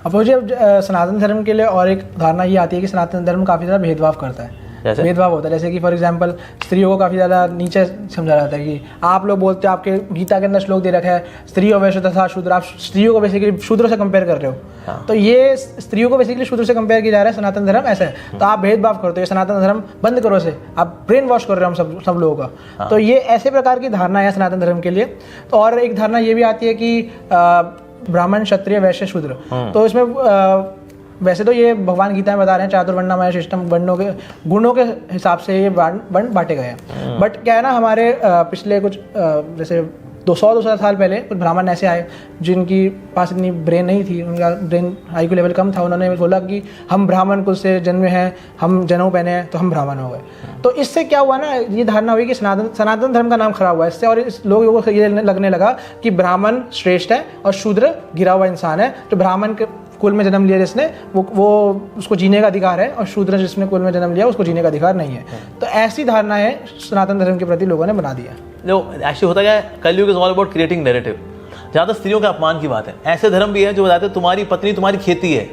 अब मुझे सनातन धर्म के लिए और एक धारणा ये आती है कि सनातन धर्म काफ़ी ज़्यादा भेदभाव करता है। भेदभाव होता है, जैसे कि फॉर एग्जांपल स्त्रियों को काफ़ी ज़्यादा नीचे समझा जाता है कि आप लोग बोलते हो, आपके गीता के अंदर श्लोक दे रखा है स्त्रियों वैश्य तथा शूद्र, आप स्त्रियों को बेसिकली शूद्रों से कंपेयर कर रहे हो। हाँ। तो ये स्त्रियों को बेसिकली शूद्र से कंपेयर किया जा रहा है, सनातन धर्म ऐसा है। तो आप भेदभाव करते हो, सनातन धर्म बंद करो से, आप ब्रेन वॉश कर रहे हो हम सब लोगों का। हाँ। तो ये ऐसे प्रकार की धारणा है सनातन धर्म के लिए। तो और एक धारणा ये भी आती है कि ब्राह्मण क्षत्रिय वैश्य शूद्र, तो इसमें वैसे तो ये भगवान गीता में बता रहे हैं चातुर्वर्ण्यमय सिस्टम, वर्णों के गुणों के हिसाब से ये बांटे गए हैं। बट क्या है ना, हमारे पिछले कुछ जैसे 200 साल पहले कुछ ब्राह्मण ऐसे आए जिनकी पास इतनी ब्रेन नहीं थी, उनका ब्रेन IQ लेवल कम था। उन्होंने बोला कि हम ब्राह्मण कुल से जन्मे हैं, हम जनेऊ पहने हैं तो हम ब्राह्मण हो गए। तो इससे क्या हुआ ना, ये धारणा हुई कि सनातन धर्म का नाम खराब हुआ इससे, और इस लोगों को ये लगने लगा कि ब्राह्मण श्रेष्ठ है और शूद्र गिरा हुआ इंसान है। तो ब्राह्मण के कुल में जन्म लिया जिसने वो उसको जीने का अधिकार है, और शूद्र जिसने कुल में जन्म लिया उसको जीने का अधिकार नहीं है। तो ऐसी धारणाएं सनातन धर्म के प्रति लोगों ने बना दिया। जो एक्चुअली होता क्या है, कलयुग is all about creating narrative. जहाँ तक स्त्रियों के अपमान की बात है, ऐसे धर्म भी है जो बताते हैं तुम्हारी पत्नी तुम्हारी खेती है,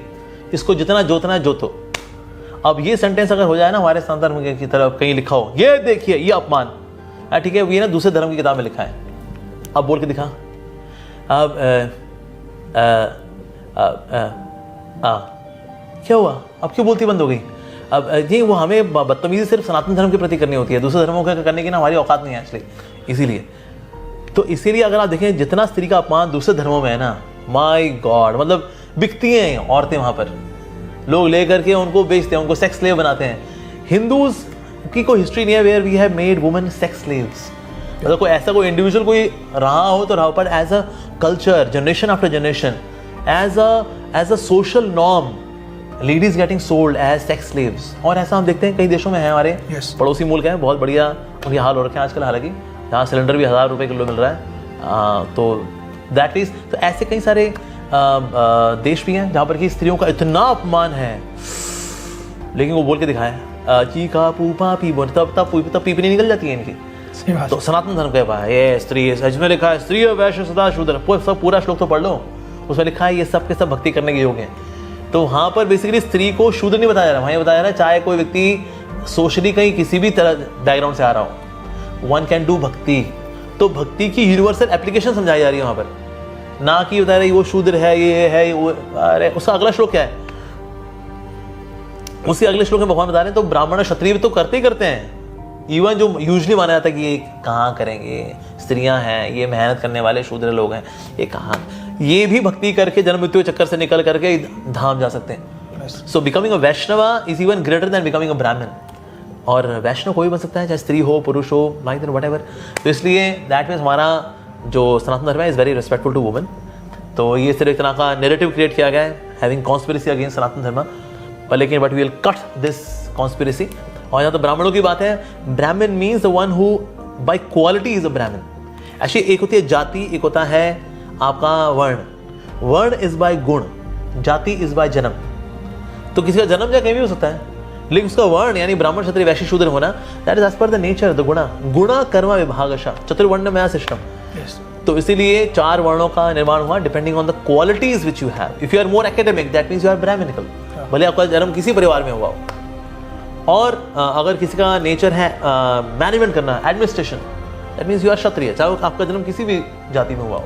इसको जितना जोतना है जोतो। अब ये सेंटेंस अगर हो जाए ना हमारे सनातन धर्म की तरफ कहीं लिखा हो, ये देखिए ये अपमान, ठीक है, ये ना दूसरे धर्म की किताब में लिखा है। अब बोल के दिखा। अब क्या हुआ, अब क्यों बोलती बंद हो गई? अब ये वो हमें बदतमीजी सिर्फ सनातन धर्म के प्रति करनी होती है, दूसरे धर्मों के करने की ना हमारी औकात नहीं है एक्चुअली। इसीलिए तो इसीलिए अगर आप देखें जितना स्त्री का अपमान दूसरे धर्मों में है ना, माय गॉड, मतलब बिकती हैं औरतें वहां पर, लोग ले करके उनको बेचते हैं, उनको सेक्स स्लेव बनाते हैं। हिंदूज की कोई हिस्ट्री नहीं है where we have made women sex slaves. मतलब कोई ऐसा कोई इंडिविजुअल कोई रहा हो तो रहा, पर as a culture generation after generation as a social norm ladies getting sold as sex slaves. और ऐसा हम देखते हैं कई देशों में है, हमारे पड़ोसी मुल्क हैं, बहुत बढ़िया उनके हाल हो रखे हैं आजकल। हालांकि यहाँ सिलेंडर भी 1000 रुपये किलो मिल रहा है। तो दैट इज, तो ऐसे कई सारे देश भी हैं जहाँ पर कि स्त्रियों का इतना अपमान है, लेकिन वो बोल के दिखाए चीका पूपा पीबो, तब पीपनी निकल जाती है इनकी। तो सनातन धर्म कह पाया ये स्त्री, इसमें लिखा है स्त्री वैश्य सदा शूद्र, सब पूरा श्लोक तो पढ़ लो, उसमें लिखा है ये सब के सब भक्ति करने के योग्य हैं। तो वहाँ पर बेसिकली स्त्री को शूद्र नहीं बताया जा रहा, वहाँ ये बताया जा रहा है चाहे कोई व्यक्ति सोशली कहीं किसी भी तरह बैकग्राउंड से आ रहा हो, वन कैन डू भक्ति। तो भक्ति की यूनिवर्सल एप्लीकेशन समझाई जा रही है वहाँ पर, ना कि बता रही वो शूद्र है, ये है वो। अरे उसका अगला श्लोक क्या है, उसके अगले श्लोक में भगवान बता रहे हैं तो ब्राह्मण क्षत्रिय तो करते ही करते हैं। इवन जो यूजली माना जाता है कि ये कहाँ करेंगे, स्त्रियां हैं, ये मेहनत करने वाले शूद्र लोग हैं, ये कहाँ, ये भी भक्ति करके जन्म मृत्यु चक्कर से निकल करके धाम जा सकते हैं। So becoming a Vaishnav is even greater than becoming a Brahmin. और वैष्णव कोई बन सकता है, चाहे स्त्री हो पुरुष हो, लाइक दैट व्हाटएवर। तो इसलिए दैट मीन्स हमारा जो सनातन धर्म है is very respectful to women. तो ये सिर्फ एक तरह का नैरेटिव क्रिएट किया गया है हैविंग कॉन्स्पिरेसी अगेंस्ट सनातन धर्म, पर लेकिन but we will cut this conspiracy. और यहाँ तो ब्राह्मणों की बात है, Brahmin means the one who by quality is a Brahmin. ऐसी एक होती है जाति, एक होता है आपका वर्ण। वर्ण इज बाय गुण, जाति इज बाय जन्म। तो किसी का जन्म या कहीं भी हो सकता है, लेकिन उसका वर्ण यानी ब्राह्मण क्षत्रिय वैश्य शूद्र होना, that is as per the nature the गुणा कर्म विभागशः चतुर्वर्ण्यमय सिस्टम। तो इसीलिए 4 वर्णों का निर्माण हुआ depending on the qualities which you have. If you are more academic that means you are Brahminical, भले आपका जन्म किसी परिवार में हुआ हो। और अगर किसी का नेचर है मैनेजमेंट करना, administration, that means you are Kshatriya, चाहे आपका जन्म किसी भी जाति में हुआ हो।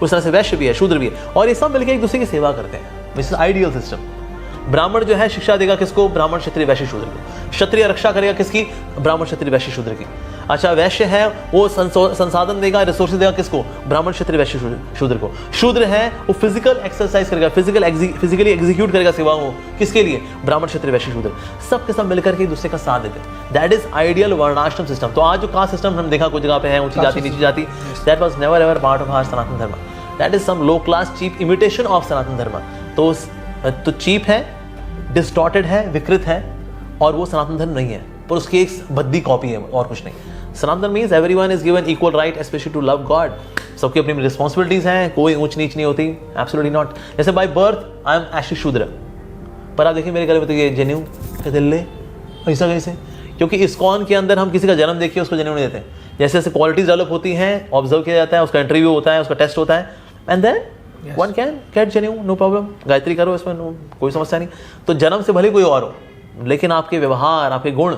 उस तरह से वैश्य भी है, शूद्र भी है, और ये सब मिलकर एक दूसरे की सेवा करते हैं। This is ideal system. ब्राह्मण जो है शिक्षा देगा किसको, ब्राह्मण क्षत्रिय वैश्य शूद्र को। क्षत्रिय रक्षा करेगा किसकी, ब्राह्मण क्षत्रिय वैश्य शूद्र की। अच्छा वैश्य है वो संसाधन देगा, रिसोर्सेज देगा किसको, ब्राह्मण क्षत्रिय वैश्य शूद्र को। शूद्र है वो फिजिकल एक्सरसाइज करेगा, फिजिकली एग्जीक्यूट करेगा सेवाओं को, किसके लिए, ब्राह्मण क्षत्रिय वैश्य शूद्र। सब के सब मिलकर के एक दूसरे का साथ देते हैं। दैट इज आइडियल वर्णाश्रम सिस्टम। तो आज जो कास्ट सिस्टम हम देखा कुछ जगह पे है, ऊंची जाति नीची जाति, that was never ever part of our Sanatan Dharma. That is some low class cheap imitation of Sanatan Dharma. तो चीप है, डिस्टॉर्टेड है, विकृत है, और वो सनातन धर्म नहीं है, पर उसकी एक भद्दी कॉपी है और कुछ नहीं। Sanatan means everyone is given equal right specially to love God. सबकी अपनी रिस्पॉन्सिबिलिटीज हैं, कोई ऊंच नीच नहीं होती, एब्सोल्युटली नॉट। जैसे by birth I am actually Shudra, पर आप देखिए मेरे गले में तो ये जनेऊ दिल्ली, ऐसा कैसे? क्योंकि इस्कॉन के अंदर हम किसी का जन्म देखिए उसको जनेऊ नहीं देते, जैसे जैसे क्वालिटीज डेवलप होती हैं, ऑब्जर्व किया जाता है, उसका इंटरव्यू होता है, उसका टेस्ट होता है, and then one can get genuine, no problem, Gayatri करो, इसमें कोई समस्या नहीं। तो जन्म से भले कोई और हो, लेकिन आपके व्यवहार, आपके गुण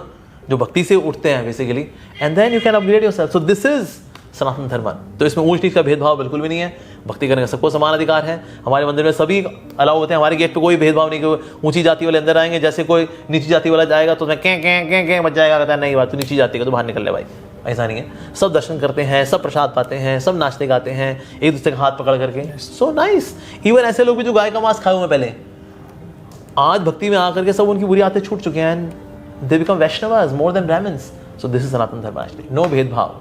जो भक्ति से उठते हैं basically, and then you can upgrade yourself. So this is Sanatan Dharma. तो इसमें ऊंच नीच का भेदभाव बिल्कुल भी नहीं है, भक्ति करने का सबको समान अधिकार है। हमारे मंदिर में सभी अलाउ होते हैं, हमारे गेट पे कोई भेदभाव नहीं कि ऊंची जाति वाले अंदर आएंगे, जैसे कोई नीची जाति वाला जाएगा तो उसमें कैं बच जाएगा, कहता है नहीं बात, तू नीची जाति का तो बाहर निकल ले भाई। ऐसा नहीं है, सब दर्शन करते हैं, सब प्रसाद पाते हैं, सब नाचते गाते हैं एक दूसरे का हाथ पकड़ करके, सो नाइस। इवन ऐसे लोग भी जो गाय का मांस खाए हुए पहले, आज भक्ति में आकर के सब उनकी बुरी आदतें छूट चुके हैं, and they become Vaishnavas more than Brahmins. So this is Sanatan Dharma actually, no भेदभाव।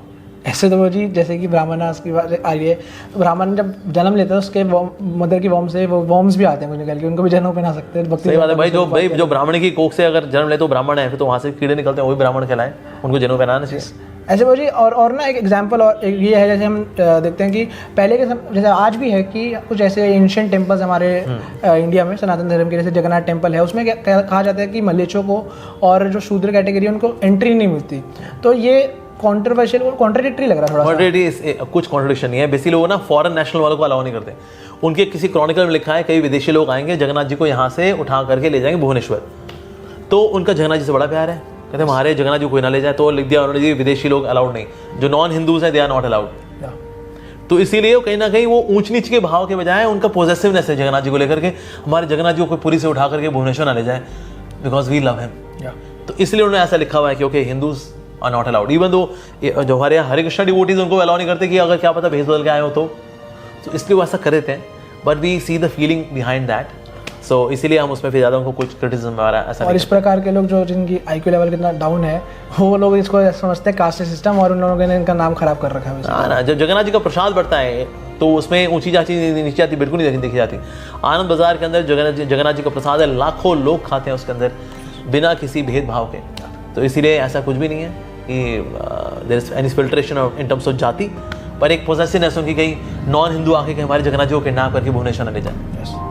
ऐसे तो वो जी जैसे कि ब्राह्मणास की बात आ रही है, तो ब्राह्मण जब जन्म लेते हैं उसके मदर की वॉम से वो वॉर्म्स भी आते हैं कुछ निकल के, उनको भी जन्म पे ना सकते हैं। सही बात है भाई, जो ब्राह्मण की कोख से अगर जन्म ले तो ब्राह्मण है, फिर तो वहाँ से कीड़े निकलते हैं, वो भी ब्राह्मण कहलाए, उनको जन्म पहनाना चाहिए। ऐसे वो जी और ना एक एग्जांपल और एक ये है, जैसे हम देखते हैं कि पहले के जैसे आज भी है कि कुछ ऐसे एंशिएंट टेम्पल्स हमारे इंडिया में सनातन धर्म के, जैसे जगन्नाथ टेम्पल है, उसमें कहा जाता है कि मलेच्छों को और जो शूद्र कैटेगरी है उनको एंट्री नहीं मिलती। तो ये कॉन्ट्रोवर्शियल और कॉन्ट्रडिक्टरी लग रहा है थोड़ा। कुछ कॉन्ट्रडिक्शन नहीं है, बेसिकली लोग ना फॉरेन नेशनल वालों को अलाउ नहीं करते। उनके किसी क्रॉनिकल में लिखा है कई विदेशी लोग आएंगे, जगन्नाथ जी को यहाँ से उठा करके ले जाएंगे भुवनेश्वर, तो उनका जगन्नाथ जी से बड़ा प्यार है, कहते हैं हमारे जगन्नाथ जी कोई ना ले जाए, तो लिख दिया उन्होंने जी विदेशी लोग अलाउड नहीं, जो नॉन हिंदूज हैं दे आर नॉट अलाउड। तो इसीलिए कहीं ना कहीं वो ऊंच नीच के भाव के बजाय उनका पॉजिटिवनेस है जगन्नाथ जी को लेकर के, हमारे जगन्नाथ जी को कोई पुरी से उठा करके भुवनेश्वर ना ले जाए, बिकॉज वी लव हिम। तो इसलिए उन्होंने ऐसा लिखा हुआ है कि okay Hindus are not allowed, even though जो हमारे यहाँ हरे कृष्णा डिवोटीज उनको अलाउ नहीं करते कि अगर क्या पता भेज बदल के आए हो तो इसलिए वो ऐसा कर देते हैं, but we see the feeling behind that. So इसीलिए हम उसमें फिर ज़्यादा उनको कुछ क्रिटिसिज्म हमारा ऐसा। और इस प्रकार के लोग जो जिनकी आईक्यू लेवल कितना डाउन है, वो लोग इसको समझते हैं कास्ट सिस्टम, और उन लोगों ने इनका नाम खराब कर रखा है। हाँ ना, जब जगन्नाथ जी का प्रसाद बढ़ता है तो उसमें ऊंची जाति नीची जाति बिल्कुल नहीं देखी जाती। आनंद बाजार के अंदर जगन्नाथ जी का प्रसाद है, लाखों लोग खाते हैं उसके अंदर बिना किसी भेदभाव के। तो इसीलिए ऐसा कुछ भी नहीं है कि there is any filtration in terms of जाति, पर एक पोजेसिवनेस होगी कहीं नॉन हिंदू आके हमारे जगन्नाथ जी को किडनैप करके भुवनेश्वर न ले जाए।